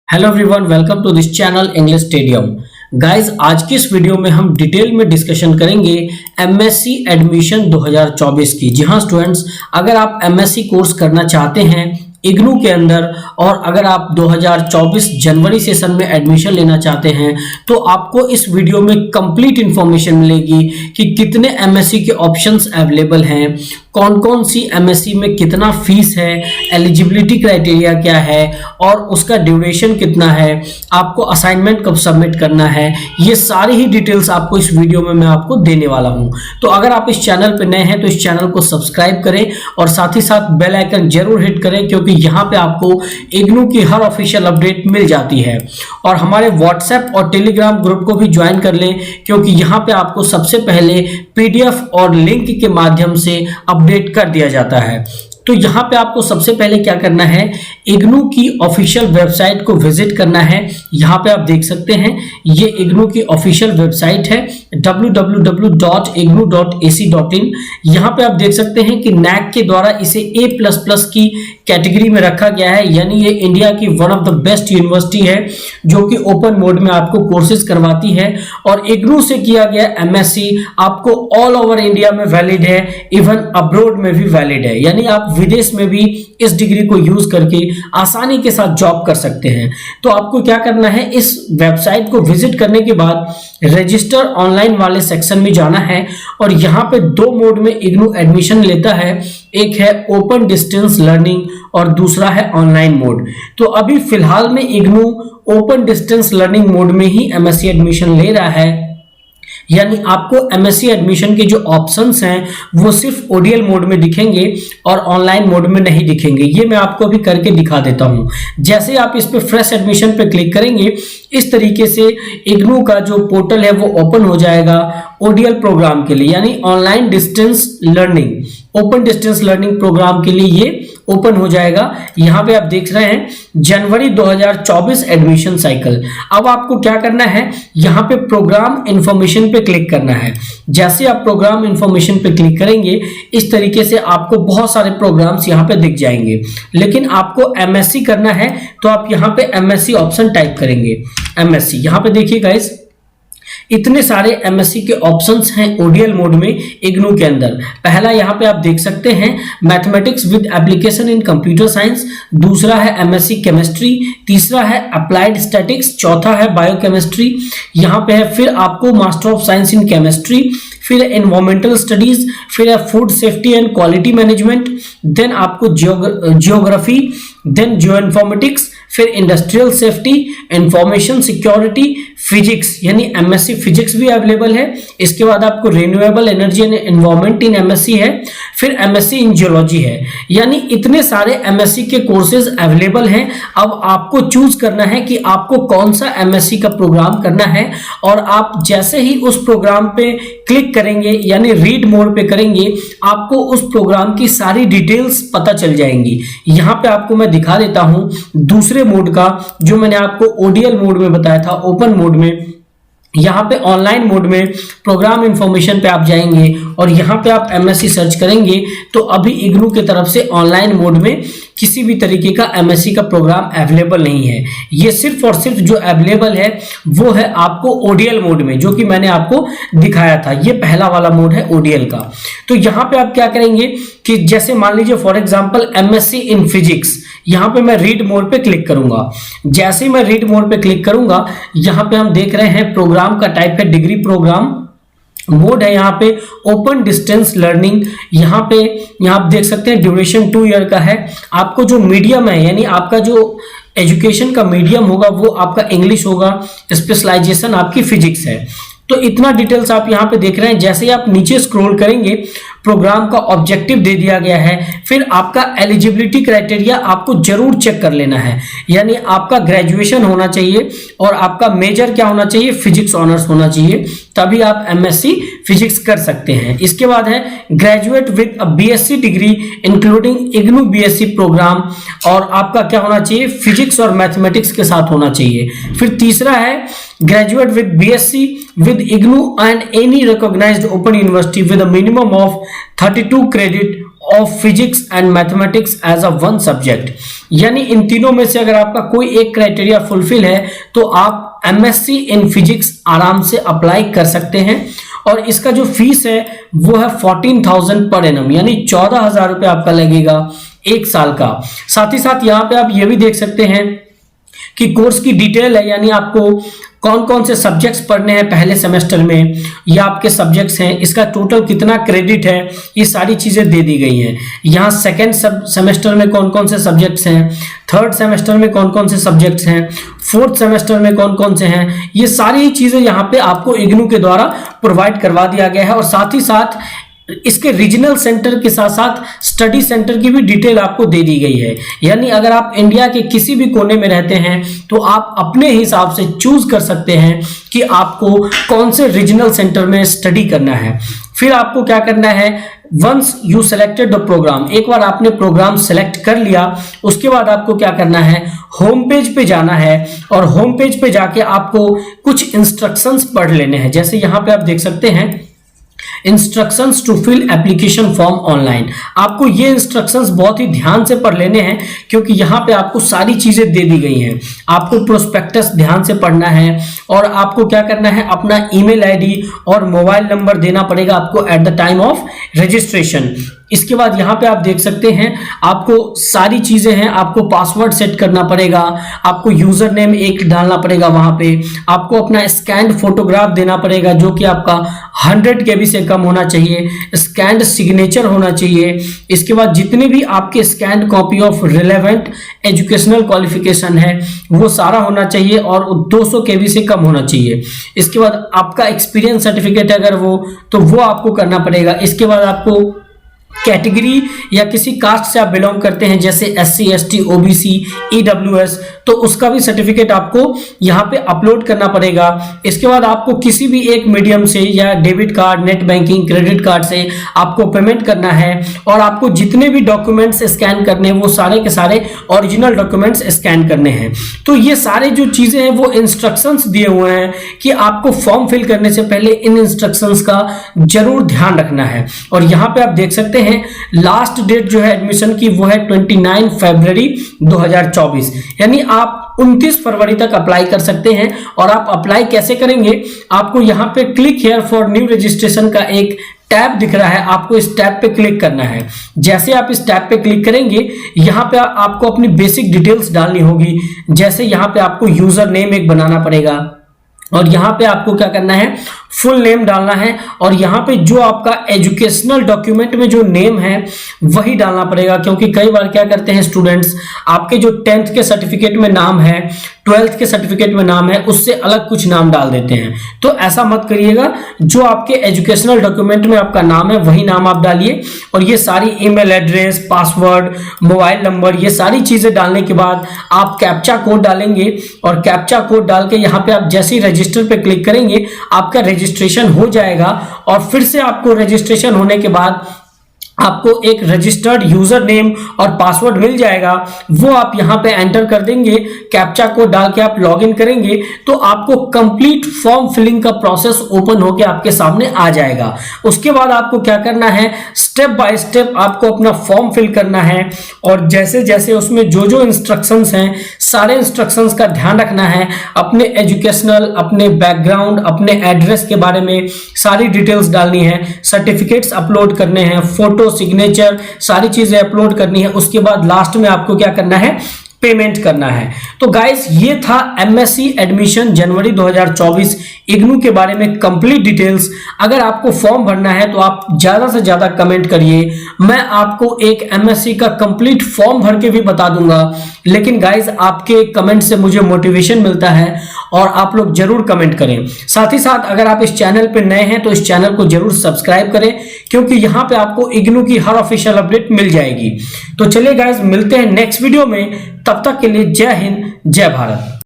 Hello everyone, welcome to this channel English stadium. Guys, आज की इस वीडियो में हम डिटेल में डिस्कशन करेंगे एमएससी एडमिशन 2024 की। जी हाँ स्टूडेंट्स, अगर आप एमएससी कोर्स करना चाहते हैं इग्नू के अंदर और अगर आप 2024 जनवरी सेशन में एडमिशन लेना चाहते हैं तो आपको इस वीडियो में कंप्लीट इंफॉर्मेशन मिलेगी कि कितने एमएससी के ऑप्शंस अवेलेबल हैं, कौन कौन सी एमएससी में कितना फीस है, एलिजिबिलिटी क्राइटेरिया क्या है और उसका ड्यूरेशन कितना है, आपको असाइनमेंट कब सबमिट करना है। ये सारी ही डिटेल्स आपको इस वीडियो में मैं आपको देने वाला हूं। तो अगर आप इस चैनल पर नए हैं तो इस चैनल को सब्सक्राइब करें और साथ ही साथ बेल आइकन जरूर हिट करें, क्योंकि यहाँ पे आपको इग्नू की हर ऑफिशियल अपडेट मिल जाती है। और हमारे व्हाट्सएप और टेलीग्राम ग्रुप को भी ज्वाइन कर लें, क्योंकि यहाँ पे आपको सबसे पहले पीडीएफ और लिंक के माध्यम से अपडेट कर दिया जाता है। तो यहाँ पे आपको सबसे पहले क्या करना है, इग्नू की ऑफिशियल वेबसाइट को विजिट करना है। यहाँ पे आप देख सकते हैं ये इग्नू की ऑफिशियल वेबसाइट है www.ignu.ac.in। यहाँ पे आप देख सकते हैं कि नैक के द्वारा इसे A++ की कैटेगरी में रखा गया है, यानी ये इंडिया की one of the best university है जो कि ओपन मोड में आपको कोर्सेज करवाती है। और इग्नू से किया गया एमएससी आपको ऑल ओवर इंडिया में वैलिड है, इवन अब्रोड में भी वैलिड है, यानी आप विदेश में भी इस डिग्री को यूज करके आसानी के साथ जॉब कर सकते हैं। तो आपको क्या करना है, इस वेबसाइट को विजिट करने के बाद रजिस्टर ऑनलाइन वाले सेक्शन में जाना है और यहाँ पे दो मोड में इग्नू एडमिशन लेता है, एक है ओपन डिस्टेंस लर्निंग और दूसरा है ऑनलाइन मोड। तो अभी फिलहाल में IGNOU open distance learning mode में ही एमएससी एडमिशन ले रहा है, यानी आपको एमएससी एडमिशन के जो ऑप्शंस हैं वो सिर्फ ओडीएल मोड में दिखेंगे और ऑनलाइन मोड में नहीं दिखेंगे। ये मैं आपको अभी करके दिखा देता हूं। जैसे आप इस पे फ्रेश एडमिशन पे क्लिक करेंगे, इस तरीके से इग्नू का जो पोर्टल है वो ओपन हो जाएगा ओडीएल प्रोग्राम के लिए, यानी online distance learning open distance learning program के लिए ये ओपन हो जाएगा। यहाँ पे आप देख रहे हैं जनवरी 2024 एडमिशन साइकिल। अब आपको क्या करना है, यहाँ पे प्रोग्राम इंफॉर्मेशन पे क्लिक करना है। जैसे आप प्रोग्राम इंफॉर्मेशन पे क्लिक करेंगे, इस तरीके से आपको बहुत सारे प्रोग्राम्स यहाँ पे दिख जाएंगे। लेकिन आपको एमएससी करना है तो आप यहाँ पे एमएससी ऑप्शन टाइप करेंगे। एमएससी यहाँ पे देखिए गाइस, इतने सारे एमएससी के ऑप्शंस हैं ओडीएल मोड में इग्नू के अंदर। पहला यहाँ पे आप देख सकते हैं mathematics with application in computer science, दूसरा है एमएससी केमिस्ट्री, तीसरा है अप्लाइड स्टैटिक्स, चौथा है बायोकेमिस्ट्री। यहाँ पे है फिर आपको master of science in chemistry, फिर एनवायरमेंटल स्टडीज, फिर है food safety and quality management, then आपको जियोग्राफी, देन जियो इन्फॉर्मेटिक्स, फिर industrial safety, information security, physics यानी एमएससी फिजिक्स भी अवेलेबल है। इसके बाद आपको renewable energy and environment in MSc है, फिर एमएससी इन जियोलॉजी है। यानी इतने सारे एमएससी के कोर्सेज अवेलेबल हैं। अब आपको चूज करना है कि आपको कौन सा एमएससी का प्रोग्राम करना है, और आप जैसे ही उस प्रोग्राम पे क्लिक करेंगे यानी रीड मोड पे करेंगे, आपको उस प्रोग्राम की सारी डिटेल्स पता चल जाएंगी। यहाँ पे आपको मैं दिखा देता हूं दूसरे मोड का, जो मैंने आपको ओडीएल मोड में बताया था ओपन मोड में। यहाँ पे ऑनलाइन मोड में प्रोग्राम इंफॉर्मेशन पे आप जाएंगे और यहाँ पे आप एमएससी सर्च करेंगे तो अभी इग्नू की तरफ से ऑनलाइन मोड में किसी भी तरीके का एमएससी का प्रोग्राम अवेलेबल नहीं है। ये सिर्फ और सिर्फ जो अवेलेबल है वो है आपको ओडीएल मोड में, जो कि मैंने आपको दिखाया था। ये पहला वाला मोड है ओडीएल का। तो यहाँ पे आप क्या करेंगे कि जैसे मान लीजिए for example MSc in physics, यहाँ पे मैं रीड मोड पे क्लिक करूंगा। जैसे ही मैं रीड मोड पे क्लिक करूंगा, यहाँ पे हम देख रहे हैं प्रोग्राम का टाइप है डिग्री प्रोग्राम, मोड है यहाँ पे ओपन डिस्टेंस लर्निंग। यहाँ आप देख सकते हैं ड्यूरेशन 2 ईयर का है। आपको जो मीडियम है यानी आपका जो एजुकेशन का मीडियम होगा वो आपका इंग्लिश होगा, स्पेशलाइजेशन आपकी फिजिक्स है। तो इतना डिटेल्स आप यहाँ पे देख रहे हैं। जैसे ही आप नीचे स्क्रॉल करेंगे, प्रोग्राम का ऑब्जेक्टिव दे दिया गया है, फिर आपका एलिजिबिलिटी क्राइटेरिया आपको जरूर चेक कर लेना है, यानी आपका ग्रेजुएशन होना चाहिए और आपका मेजर क्या होना चाहिए, फिजिक्स ऑनर्स होना चाहिए, तभी आप एमएससी फिजिक्स कर सकते हैं। इसके बाद है graduate with a BSc degree including IGNOU BSc program, और आपका क्या होना चाहिए, फिजिक्स और मैथमेटिक्स के साथ होना चाहिए। फिर तीसरा है graduate with BSc with IGNU and any recognized open university with a minimum of 32 credit of physics and mathematics as a one subject. यानी इन तीनों में से अगर आपका कोई एक क्राइटेरिया फुलफिल है तो आप एमएससी इन फिजिक्स आराम से अप्लाई कर सकते हैं। और इसका जो फीस है वो है 14,000 पर एनम, यानी 14,000 रुपये आपका लगेगा एक साल का। साथ ही साथ यहाँ पे आप ये भी देख सकते हैं कि कोर्स की डिटेल है, यानी आपको कौन कौन से सब्जेक्ट्स पढ़ने हैं पहले सेमेस्टर में, या आपके सब्जेक्ट्स हैं, इसका टोटल कितना क्रेडिट है, ये सारी चीज़ें दे दी गई हैं। यहाँ सेकेंड सेमेस्टर में कौन कौन से सब्जेक्ट्स हैं, थर्ड सेमेस्टर में कौन कौन से सब्जेक्ट्स हैं, फोर्थ सेमेस्टर में कौन कौन से हैं, ये सारी चीज़ें यहाँ पे आपको इग्नू के द्वारा प्रोवाइड करवा दिया गया है। और साथ ही साथ इसके रीजनल सेंटर के साथ साथ स्टडी सेंटर की भी डिटेल आपको दे दी गई है। यानी अगर आप इंडिया के किसी भी कोने में रहते हैं तो आप अपने हिसाब से चूज कर सकते हैं कि आपको कौन से रीजनल सेंटर में स्टडी करना है। फिर आपको क्या करना है, once you selected the program, एक बार आपने प्रोग्राम सेलेक्ट कर लिया उसके बाद आपको क्या करना है, होम पेज पे जाना है और होम पेज पे जाके आपको कुछ इंस्ट्रक्शंस पढ़ लेने हैं। जैसे यहाँ पे आप देख सकते हैं instructions to fill application form online. आपको ये इंस्ट्रक्शंस बहुत ही ध्यान से पढ़ लेने हैं क्योंकि यहाँ पे आपको सारी चीजें दे दी गई हैं। आपको प्रोस्पेक्टस ध्यान से पढ़ना है और आपको क्या करना है, अपना ईमेल आईडी और मोबाइल नंबर देना पड़ेगा आपको at the time of registration. इसके बाद यहाँ पे आप देख सकते हैं आपको सारी चीजें हैं, आपको पासवर्ड सेट करना पड़ेगा, आपको यूजर नेम एक डालना पड़ेगा, वहां पे आपको अपना स्कैन्ड फोटोग्राफ देना पड़ेगा जो कि आपका 100 KB से कम होना चाहिए, स्कैन्ड सिग्नेचर होना चाहिए। इसके बाद जितने भी आपके scanned copy of relevant educational qualification है वो सारा होना चाहिए और 200 KB से कम होना चाहिए। इसके बाद आपका एक्सपीरियंस सर्टिफिकेट अगर वो तो वो आपको करना पड़ेगा। इसके बाद आपको कैटेगरी या किसी कास्ट से आप बिलोंग करते हैं जैसे SC ST OBC EWS तो उसका भी सर्टिफिकेट आपको यहाँ पे अपलोड करना पड़ेगा। इसके बाद आपको किसी भी एक मीडियम से या debit card, net banking, credit card से आपको पेमेंट करना है और आपको जितने भी डॉक्यूमेंट्स स्कैन करने हैं वो सारे के सारे ओरिजिनल डॉक्यूमेंट्स स्कैन करने हैं। तो ये सारे जो चीजें हैं वो इंस्ट्रक्शंस दिए हुए हैं कि आपको फॉर्म फिल करने से पहले इन इंस्ट्रक्शंस का जरूर ध्यान रखना है। और यहाँ पे आप देख सकते हैं लास्ट डेट जो है एडमिशन की वो है 29 फरवरी 2024, यानी आप 29 फरवरी तक अप्लाई कर सकते हैं। और आप अप्लाई कैसे करेंगे, आपको यहाँ पे click here for new registration का एक टैब दिख रहा है, आपको इस टैब पे क्लिक करना है। जैसे आप इस टैब पे क्लिक करेंगे यहाँ पे आपको अपनी बेसिक डिटेल्स डालनी होगी। जैसे यहाँ पे आपको यूजर नेम एक बनाना पड़ेगा और यहाँ पे आपको क्या करना है, फुल नेम डालना है और यहाँ पे जो आपका एजुकेशनल डॉक्यूमेंट में जो नेम है वही डालना पड़ेगा। क्योंकि कई बार क्या करते हैं स्टूडेंट्स, आपके जो 10th के सर्टिफिकेट में नाम है, 12th के सर्टिफिकेट में नाम है, उससे अलग कुछ नाम डाल देते हैं। तो ऐसा मत करिएगा, जो आपके एजुकेशनल डॉक्यूमेंट में आपका नाम है वही नाम आप डालिए। और ये सारी email address, password, mobile number, ये सारी चीजें डालने के बाद आप कैप्चा कोड डालेंगे और कैप्चा कोड डाल के यहाँ पे आप जैसे ही रजिस्टर पे क्लिक करेंगे आपका रजिस्ट्रेशन हो जाएगा। और फिर से आपको रजिस्ट्रेशन होने के बाद आपको एक रजिस्टर्ड यूजर नेम और पासवर्ड मिल जाएगा, वो आप यहां पे एंटर कर देंगे, कैप्चा कोड डाल के आप लॉगिन करेंगे तो आपको कंप्लीट फॉर्म फिलिंग का प्रोसेस ओपन होके आपके सामने आ जाएगा। उसके बाद आपको क्या करना है, स्टेप बाय स्टेप आपको अपना फॉर्म फिल करना है और जैसे जैसे उसमें जो जो इंस्ट्रक्शंस हैं सारे इंस्ट्रक्शंस का ध्यान रखना है। अपने एजुकेशनल, अपने बैकग्राउंड, अपने एड्रेस के बारे में सारी डिटेल्स डालनी है, सर्टिफिकेट्स अपलोड करने हैं, फोटो, सिग्नेचर, सारी चीजें अपलोड करनी है। उसके बाद लास्ट में आपको क्या करना है, पेमेंट करना है। तो गाइस ये था एमएससी एडमिशन जनवरी 2024 इग्नू के बारे में कंप्लीट डिटेल्स। अगर आपको फॉर्म भरना है तो आप ज्यादा से ज्यादा कमेंट करिए, मैं आपको एक एमएससी का कंप्लीट फॉर्म भर के भी बता दूंगा। लेकिन गाइस आपके कमेंट से मुझे मोटिवेशन मिलता है और आप लोग जरूर कमेंट करें। साथ ही साथ अगर आप इस चैनल पे नए हैं तो इस चैनल को जरूर सब्सक्राइब करें क्योंकि यहाँ पे आपको इग्नू की हर ऑफिशियल अपडेट मिल जाएगी। तो चलिए गाइस मिलते हैं नेक्स्ट वीडियो में, तब तक के लिए जय हिंद, जय भारत।